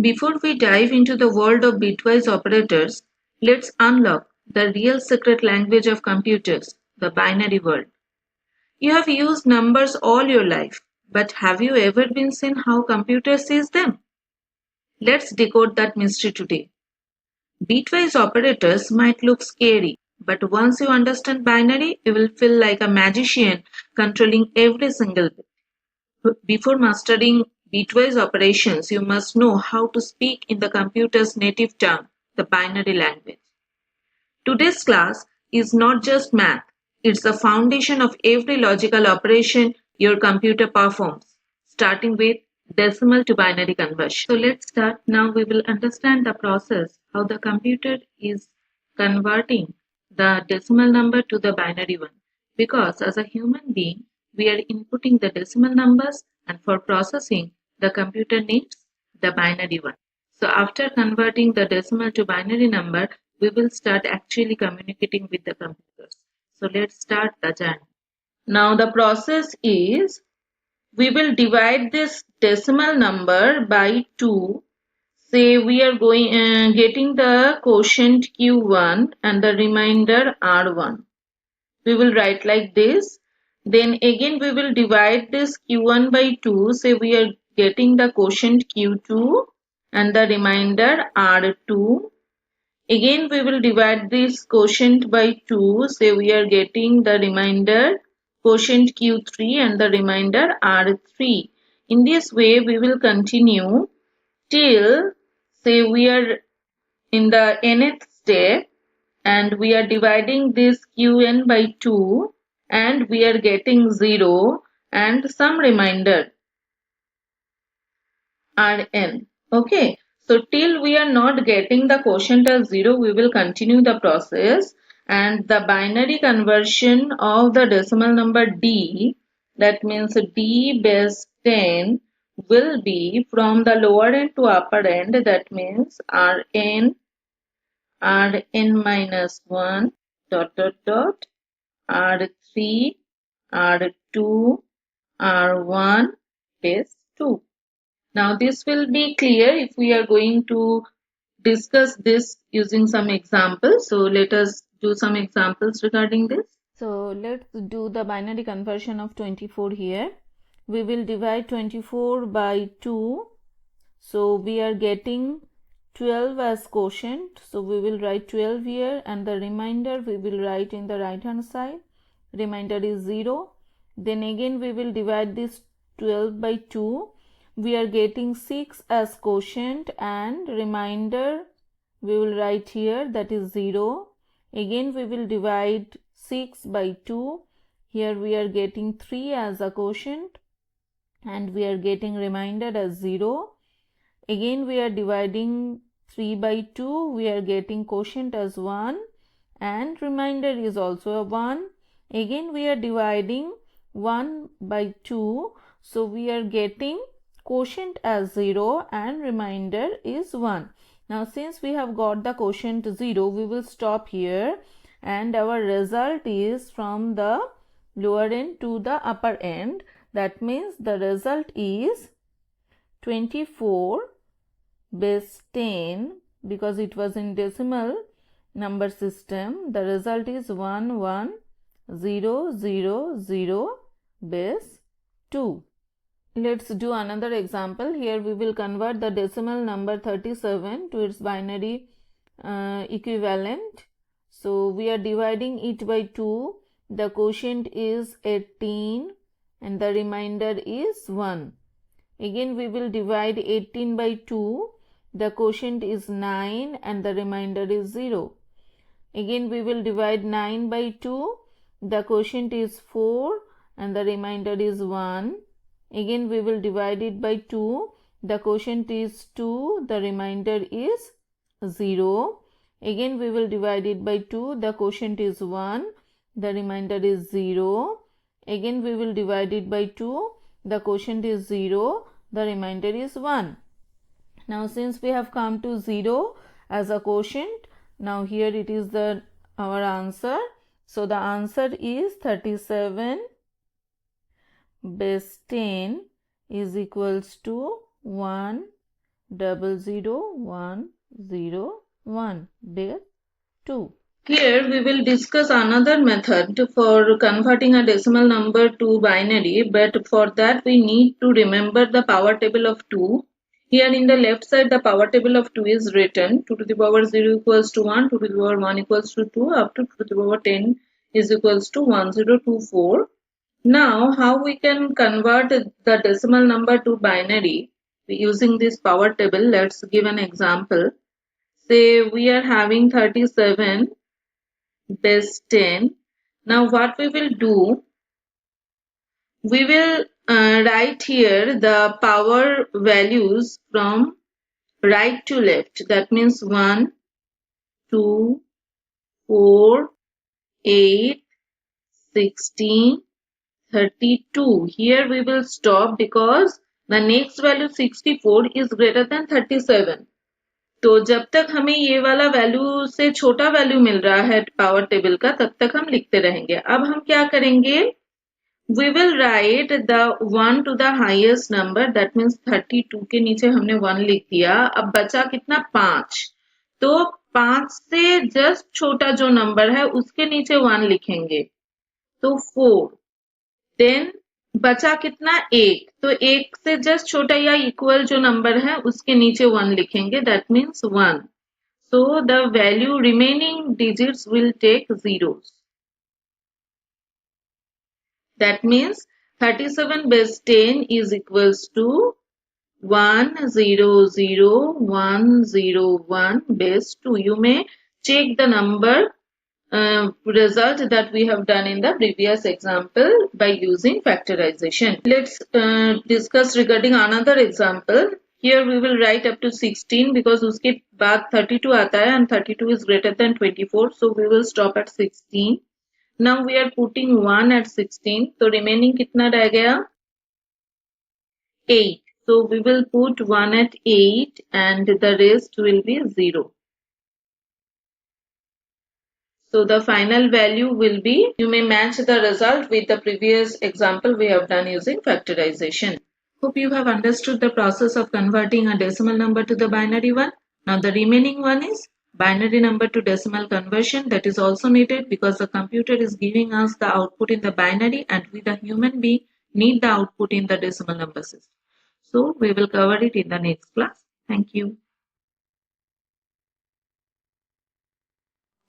Before we dive into the world of bitwise operators, let's unlock the real secret language of computers, the binary world. You have used numbers all your life, but have you ever been seen how computer sees them? Let's decode that mystery today. Bitwise operators might look scary, but once you understand binary, you will feel like a magician controlling every single bit. Before mastering bitwise operations, you must know how to speak in the computer's native tongue, the binary language. Today's class is not just math, it's the foundation of every logical operation your computer performs, starting with decimal to binary conversion. So let's start. Now we will understand the process, how the computer is converting the decimal number to the binary one. Because as a human being, we are inputting the decimal numbers, and for processing, the computer needs the binary one. So after converting the decimal to binary number, we will start actually communicating with the computers. So let's start the journey. Now the process is, we will divide this decimal number by 2. Say we are getting the quotient Q1 and the remainder R1. We will write like this. Then again we will divide this Q1 by 2. Say we are getting the quotient Q2 and the remainder R2. Again we will divide this quotient by 2. Say we are getting the remainder quotient Q3 and the remainder R3. In this way we will continue till, say we are in the nth step and we are dividing this Qn by 2 and we are getting 0 and some remainder Rn. Okay. So till we are not getting the quotient as 0, we will continue the process, and the binary conversion of the decimal number d, that means d base 10, will be from the lower end to upper end, that means Rn minus 1 dot dot dot R3 R2 R1 base 2. Now this will be clear if we are going to discuss this using some examples. So let us do some examples regarding this. So let's do the binary conversion of 24 here. We will divide 24 by 2. So we are getting 12 as quotient. So we will write 12 here and the remainder we will write in the right hand side. Remainder is 0. Then again we will divide this 12 by 2. We are getting 6 as quotient and remainder we will write here, that is 0. Again we will divide 6 by 2. Here we are getting 3 as a quotient and we are getting remainder as 0. Again we are dividing 3 by 2. We are getting quotient as 1 and remainder is also a 1. Again we are dividing 1 by 2. So we are getting quotient as 0 and remainder is 1. Now since we have got the quotient 0, we will stop here and our result is from the lower end to the upper end. That means the result is 24 base 10, because it was in decimal number system. The result is 11000 base 2. Let's do another example. Here we will convert the decimal number 37 to its binary equivalent. So we are dividing it by 2. The quotient is 18 and the remainder is 1. Again we will divide 18 by 2. The quotient is 9 and the remainder is 0. Again we will divide 9 by 2. The quotient is 4 and the remainder is 1. Again we will divide it by 2. The quotient is 2. The remainder is 0. Again we will divide it by 2. The quotient is 1. The remainder is 0. Again we will divide it by 2. The quotient is 0. The remainder is 1. Now since we have come to 0 as a quotient, now here it is our answer. So the answer is 37 base 10 is equals to 1 00101 base 2. Here we will discuss another method for converting a decimal number to binary, but for that we need to remember the power table of 2. Here in the left side the power table of 2 is written 2 to the power 0 equals to 1, 2 to the power 1 equals to 2, up to 2 to the power 10 is equals to 1024. Now how we can convert the decimal number to binary using this power table? Let's give an example. Say we are having 37 base 10. Now what we will do, we will write here the power values from right to left. That means 1, 2, 4, 8, 16, 32. Here we will stop because the next value 64 is greater than 37. तो जब तक हमें ये वाला value से छोटा value मिल रहा है पावर टेबल का तब तक हम लिखते रहेंगे. अब हम क्या करेंगे, we will write the 1 to the highest number, that means 32 के नीचे हमने 1 लिख दिया. अब बचा कितना 5, तो 5 से जस्ट छोटा जो नंबर है उसके नीचे 1 लिखेंगे तो 4. देन बचा कितना 1, तो 1 से जस्ट छोटा या इक्वल जो नंबर है उसके नीचे 1 लिखेंगे, that means 1. So the value remaining digits will take zeros. That means 37 base 10 is equals to 100101 base 2. You may check the number result that we have done in the previous example by using factorization. Let's discuss regarding another example. Here we will write up to 16 because उसके बाद 32 आता है and 32 is greater than 24. So we will stop at 16. Now we are putting 1 at 16. So remaining कितना रह गया 8. So we will put 1 at 8 and the rest will be 0. So the final value will be, you may match the result with the previous example we have done using factorization. Hope you have understood the process of converting a decimal number to the binary one. Now the remaining one is binary number to decimal conversion. That is also needed because the computer is giving us the output in the binary and we the human being need the output in the decimal number system. So we will cover it in the next class. Thank you.